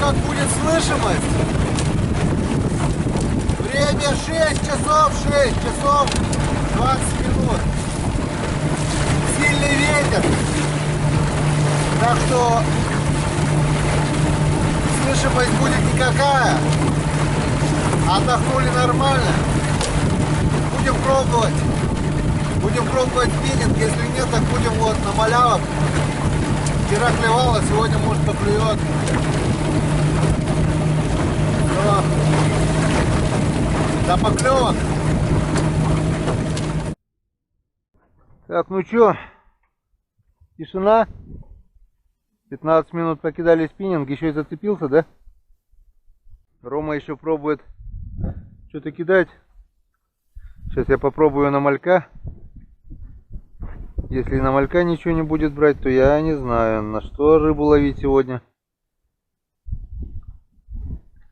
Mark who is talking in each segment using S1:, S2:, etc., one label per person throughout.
S1: как будет слышимость. Время 6 часов 20 минут. Сильный ветер. Так что слышимость будет никакая. Отдохнули нормально. Будем пробовать. Будем пробовать спиннинг. Если нет, так будем вот на малявок. Вчера клевало, сегодня может поклюет. До поклевок. Так, ну чё? Тишина. 15 минут покидали спиннинг. Еще и зацепился, да? Рома еще пробует что-то кидать. Сейчас я попробую на малька. Если на малька ничего не будет брать, то я не знаю, на что рыбу ловить сегодня.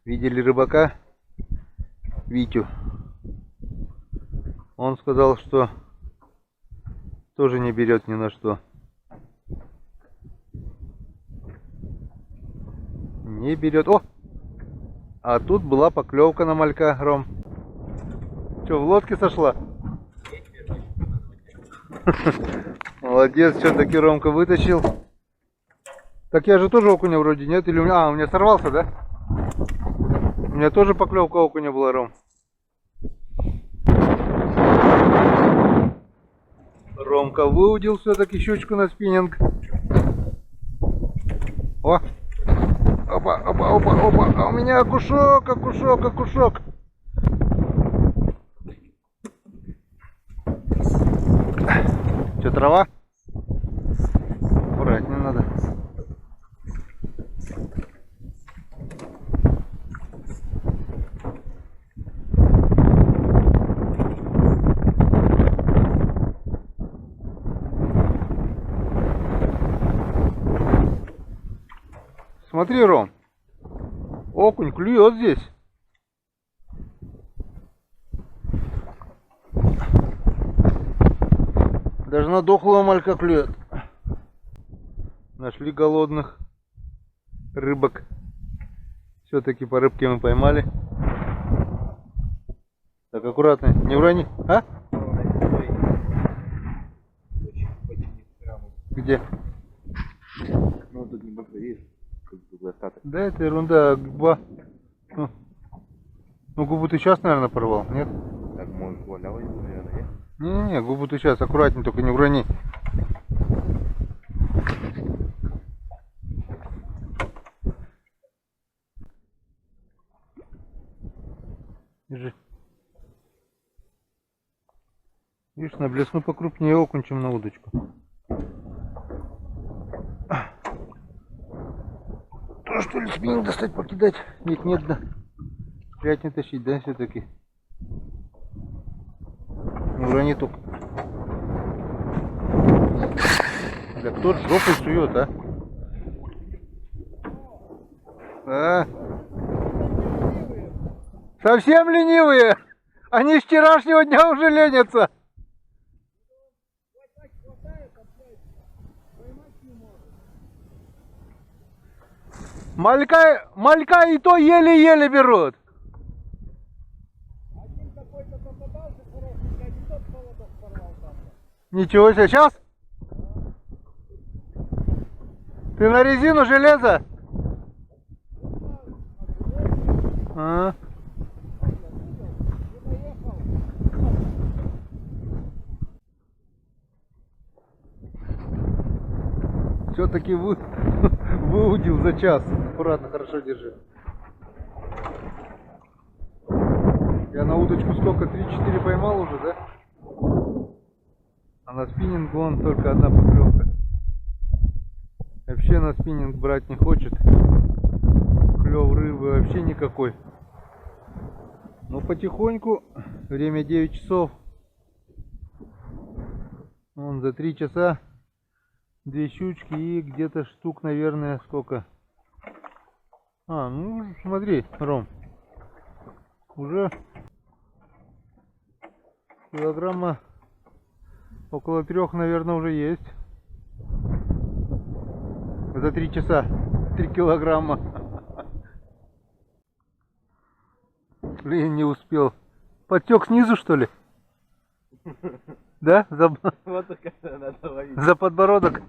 S1: Видели рыбака? Витю. Он сказал, что тоже не берет ни на что. Не берет. О! А тут была поклевка на малька, Ром. Что, в лодке сошла? Молодец, все-таки Ромка вытащил. Так я же тоже окуня вроде нет. Или у меня... А, у меня сорвался, да? У меня тоже поклевка окуня была, Ром. Ромка выудил все-таки щучку на спиннинг. О! Опа, опа, опа, опа. А у меня окушок, окушок, окушок. Что, трава? Аккуратнее надо. Смотри, Ром, окунь клюет здесь. Даже на дохлого малька клюет. Нашли голодных рыбок. Все-таки по рыбке мы поймали. Так, аккуратно, не урони. А? Где?
S2: Ну, тут небольшой, видишь?
S1: Да, это ерунда, губа. Ну, губу ты сейчас, наверное, порвал, нет?
S2: Так, может, валялась, наверное,
S1: Не-не-не, губу ты сейчас, аккуратнее, только не урони. Держи. Видишь, на блесну покрупнее окунь, чем на удочку. То, что ли, спиннинг достать, покидать? Нет, нет, да. Прядь не тащить, да, все-таки? Не урони только. Да кто ж жопой сует, а? А? Совсем ленивые! Они с вчерашнего дня уже ленятся! Малька и то еле-еле берут. Ничего себе, сейчас? Ты на резину железо? А? Все-таки выудил за час. Аккуратно, хорошо держи. Я на удочку сколько? 3-4 поймал уже, да? А на спиннинг вон только одна поклевка. Вообще на спиннинг брать не хочет. Клев рыбы вообще никакой. Ну потихоньку. Время 9 часов. Вон за 3 часа 2 щучки и где-то штук, наверное, сколько? А, ну смотри, Ром. Уже килограмма около 3, наверное, уже есть. За 3 часа 3 килограмма. Блин, не успел. Подтек снизу, что ли? Да?
S2: Вот такая надо ловить.
S1: За подбородок?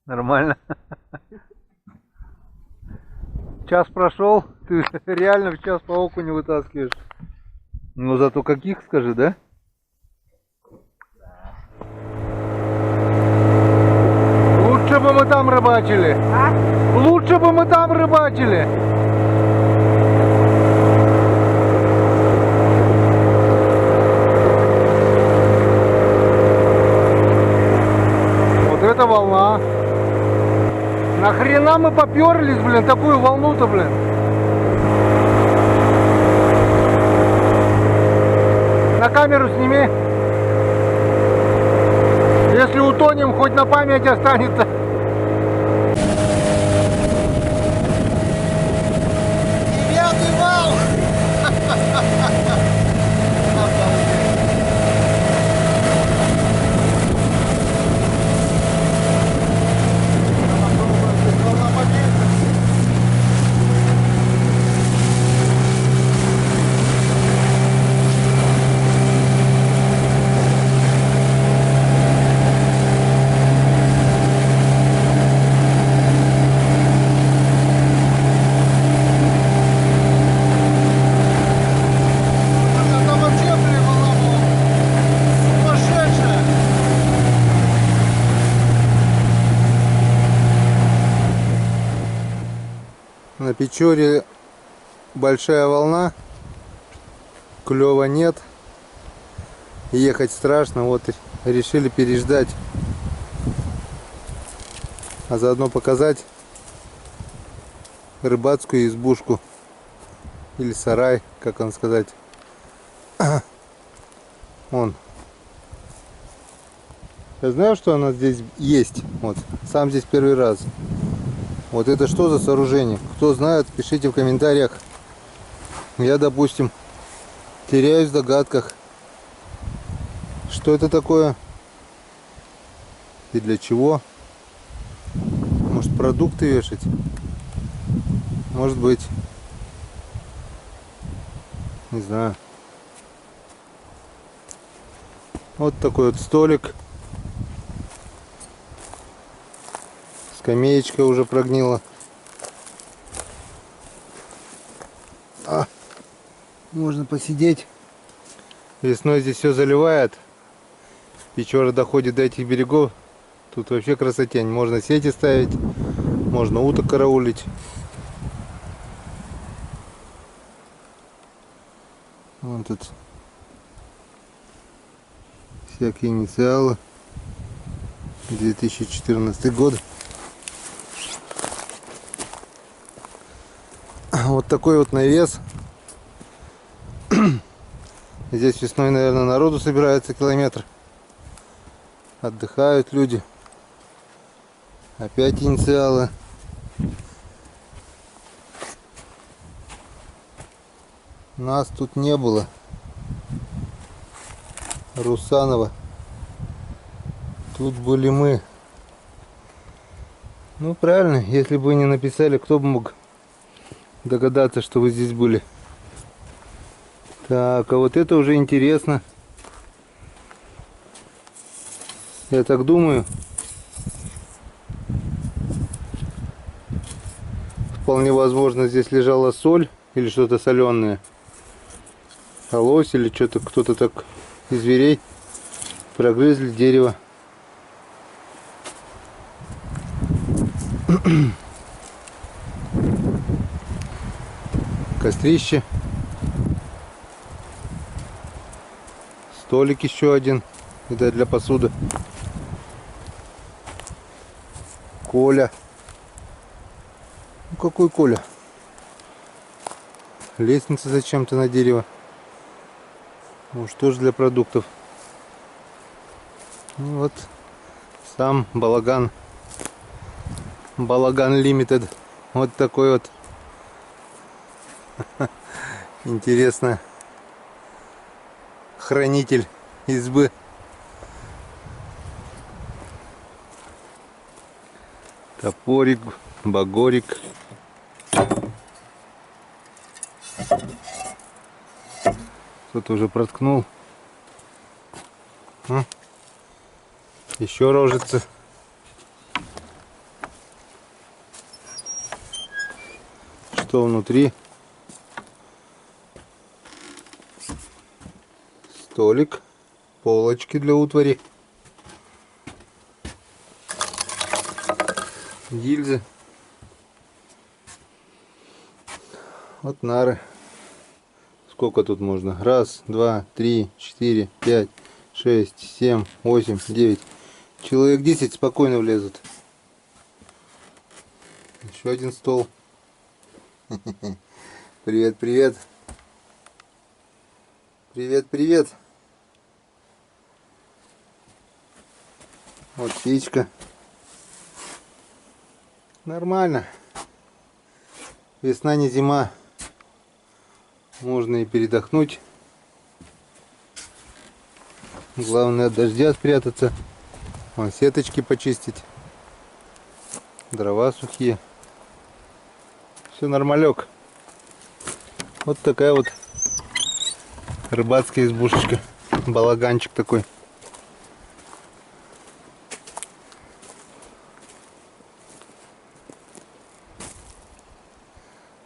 S1: Нормально. Час прошел, ты реально в час по окуню вытаскиваешь. Ну зато каких, скажи, да? Лучше бы мы там рыбачили.
S3: А?
S1: Лучше бы мы там рыбачили. Вот это волна. Нахрена мы поперлись, блин, такую волну-то, блин. На камеру сними. Если утонем, хоть на память останется. Девятый вал! На Печоре большая волна, клёва нет, ехать страшно, вот решили переждать, а заодно показать рыбацкую избушку или сарай, как он сказать. Вон. Я знаю, что она здесь есть, вот, сам здесь первый раз. Вот это что за сооружение? Кто знает, пишите в комментариях. Я, допустим, теряюсь в догадках. Что это такое? И для чего? Может, продукты вешать? Может быть. Не знаю. Вот такой вот столик. Скамеечка уже прогнила. Можно посидеть. Весной здесь все заливает. Печора доходит до этих берегов. Тут вообще красотень. Можно сети ставить, можно уток караулить. Вон тут всякие инициалы. 2014 год. Вот такой вот навес. Здесь весной, наверное, народу собирается километр. Отдыхают люди. Опять инициалы. Нас тут не было. Русанова. Тут были мы. Ну правильно, если бы вы не написали, кто бы мог догадаться, что вы здесь были. Так, а вот это уже интересно. Я так думаю. Вполне возможно, здесь лежала соль или что-то соленое. Лось или что-то, кто-то так из зверей прогрызли дерево. Кострище. Столик еще один. Это для посуды. Коля. Ну какой Коля? Лестница зачем-то на дерево. Может, тоже для продуктов. Ну вот сам балаган. Балаган Limited. Вот такой вот. Интересно. Хранитель избы. Топорик, багорик. Кто-то уже проткнул. Еще рожица. Что внутри? Столик, полочки для утвари, гильзы. Вот нары. Сколько тут можно? Раз, два, три, 4, 5, 6, 7, 8, 9. Человек 10 спокойно влезут. Еще один стол. Привет, привет. Привет, привет. Вот печка. Нормально. Весна не зима. Можно и передохнуть. Главное от дождя спрятаться. Вон, сеточки почистить. Дрова сухие. Все нормалек. Вот такая вот рыбацкая избушечка. Балаганчик такой.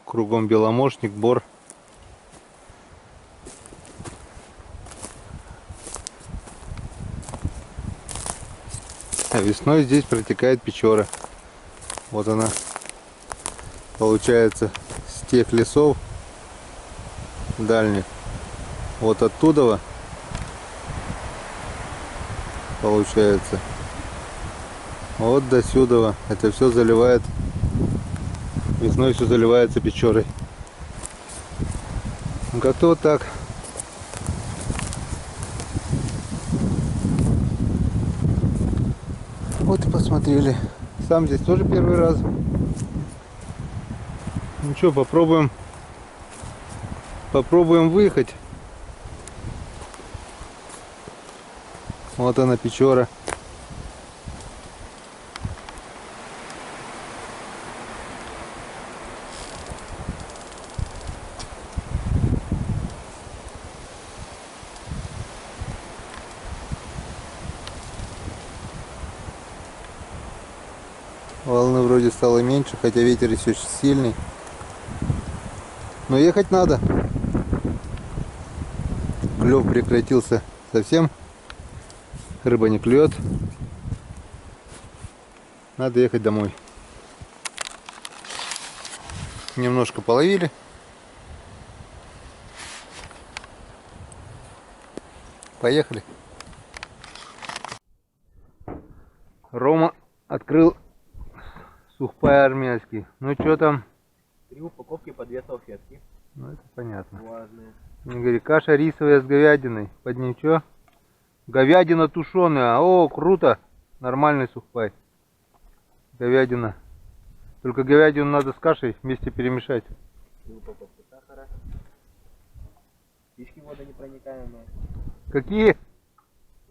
S1: Кругом беломошник, бор. А весной здесь протекает Печора. Вот она получается с тех лесов дальних. Вот оттуда получается вот до сюда. Это все заливает. Весной все заливается Печорой. Как-то вот так. Вот и посмотрели. Сам здесь тоже первый раз. Ну что, попробуем выехать. Вот она, Печора. Волны вроде стало меньше, хотя ветер еще сильный. Но ехать надо. Клев прекратился совсем. Рыба не клюет. Надо ехать домой. Немножко половили. Поехали. Рома открыл сухпай армянский. Ну что там?
S2: 3 упаковки по 2 салфетки.
S1: Ну это понятно.
S2: Влажные.
S1: Он говорит, каша рисовая с говядиной. Под ним что? Говядина тушеная. О, круто. Нормальный сухпай. Говядина. Только говядину надо с кашей вместе перемешать.
S2: 3 упаковки сахара. Спички водонепроникаемые.
S1: Какие?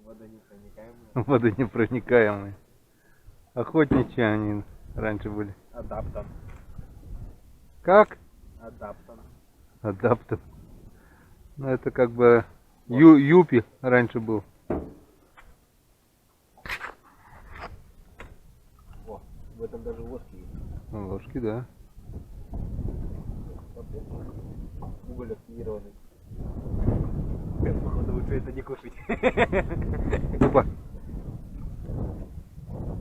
S2: Водонепроникаемые.
S1: Водонепроникаемые. Охотничьи они раньше были.
S2: Адаптон.
S1: Как?
S2: Адаптон.
S1: Адаптер. Ну это как бы Юпи раньше был.
S2: О, в этом даже ложки есть.
S1: Ну, ложки, да.
S2: Уголь активированный. Походу лучше это не кушать.
S1: Опа.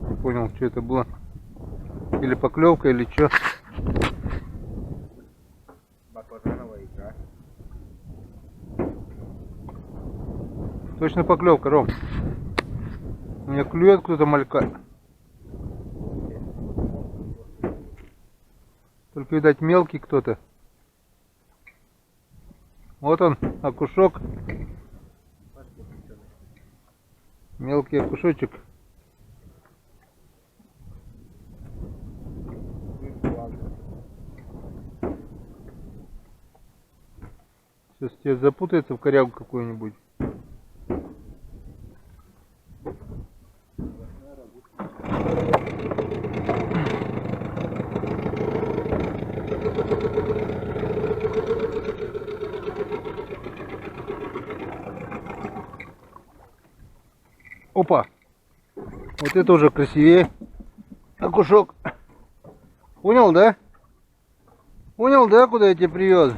S1: Не понял, что это было. Или поклевка, или что.
S2: Баклажановая икра.
S1: Точно поклевка, Ром. У меня клюет кто-то малька. Только, видать, мелкий кто-то. Вот он, окушок. Мелкий окушочек. Сейчас тебе запутается в корягу какую-нибудь. Опа. Вот это уже красивее. Окушок. Понял, да? Понял, да, куда я тебя привез?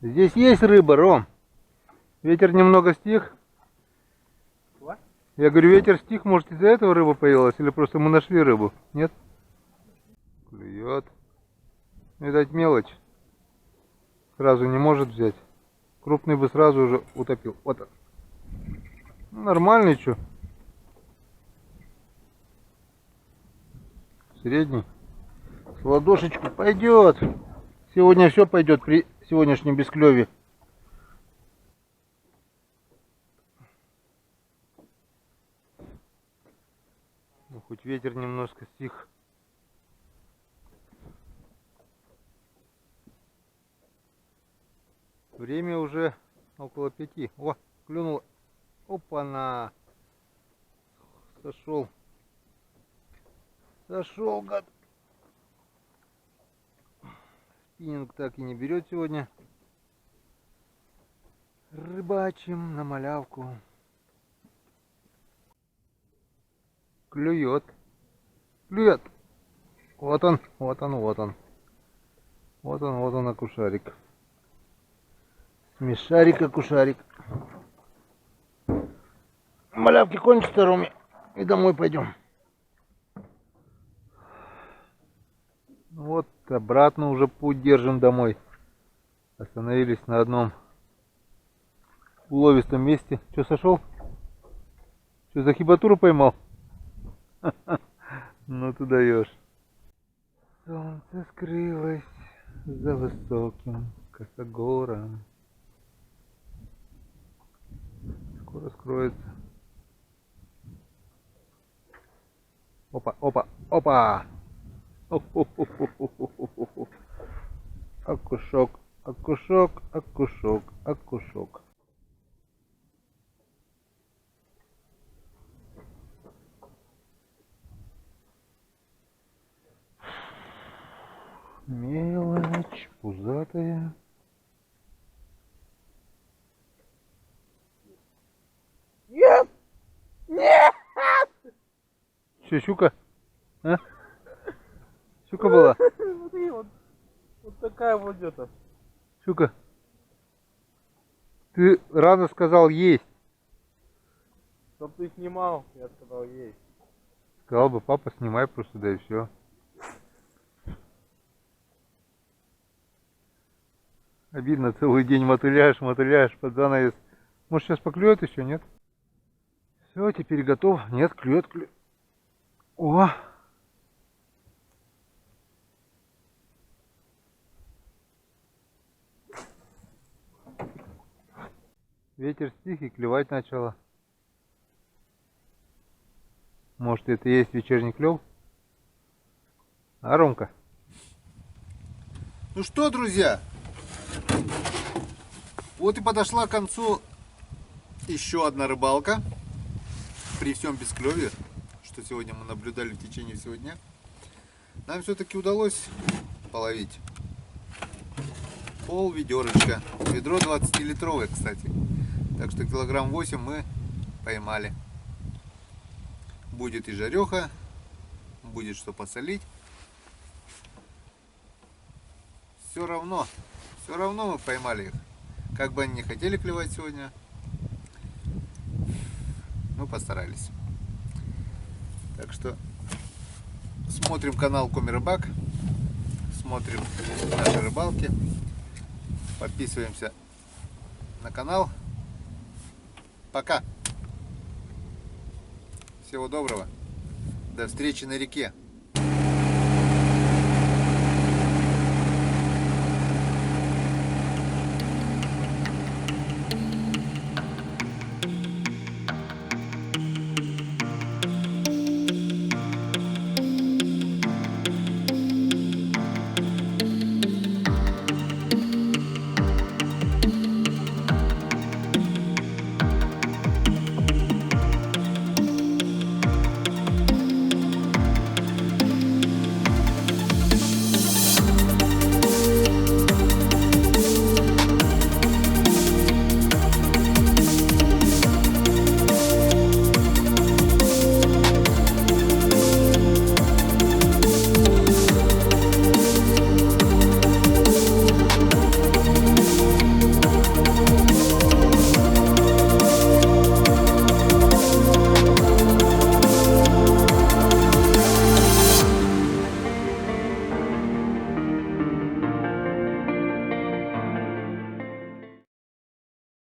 S1: Здесь есть рыба, Ром. Ветер немного стих.
S2: What?
S1: Я говорю, ветер стих, может, из-за этого рыба появилась? Или просто мы нашли рыбу? Нет? Клюет. Видать, мелочь. Сразу не может взять. Крупный бы сразу уже утопил. Вот он. Ну, нормальный, что? Средний. С ладошечку пойдет. Сегодня все пойдет при сегодняшнем бесклеве. Ну, хоть ветер немножко стих. Время уже около 5. О, клюнуло. Опа-на. Сошел. Сошел, гад. Спиннинг так и не берет сегодня. Рыбачим на малявку. Клюет. Клюет. Вот он, вот он, вот он. Вот он, вот он, окушарик. Смешарик, окушарик. Малявки кончатся, Роме. И домой пойдем. Вот обратно уже путь держим домой. Остановились на одном уловистом месте. Что, сошел? Что, за хибатуру поймал? Ну ты даешь. Солнце скрылось за высоким косогором. Скоро скроется. Опа, опа, опа! Окушок, окушок, окушок, окушок. Мелочь пузатая.
S2: Нет! Нет!
S1: Че, щука? А? Щука была?
S2: Смотри, вот такая вот где-то.
S1: Щука. Ты рано сказал есть.
S2: Чтоб ты снимал, я сказал есть.
S1: Сказал бы, папа, снимай просто, да и все. Обидно, целый день мотыляешь, мотыляешь под занавес. Может, сейчас поклюет еще, нет? Все, теперь готов. Нет, клюет, клюет. О! Ветер стих и клевать начало. Может, это и есть вечерний клев? А, Ромка? Ну что, друзья? Вот и подошла к концу еще одна рыбалка. При всем бесклеве, что сегодня мы наблюдали в течение всего дня. Нам все-таки удалось половить пол ведерочка. Ведро 20-литровое, кстати. Так что килограмм 8 мы поймали. Будет и жареха, будет что посолить. Все равно мы поймали их. Как бы они не хотели клевать сегодня, мы постарались. Так что смотрим канал Коми Рыбак, смотрим наши рыбалки, подписываемся на канал. Пока! Всего доброго! До встречи на реке!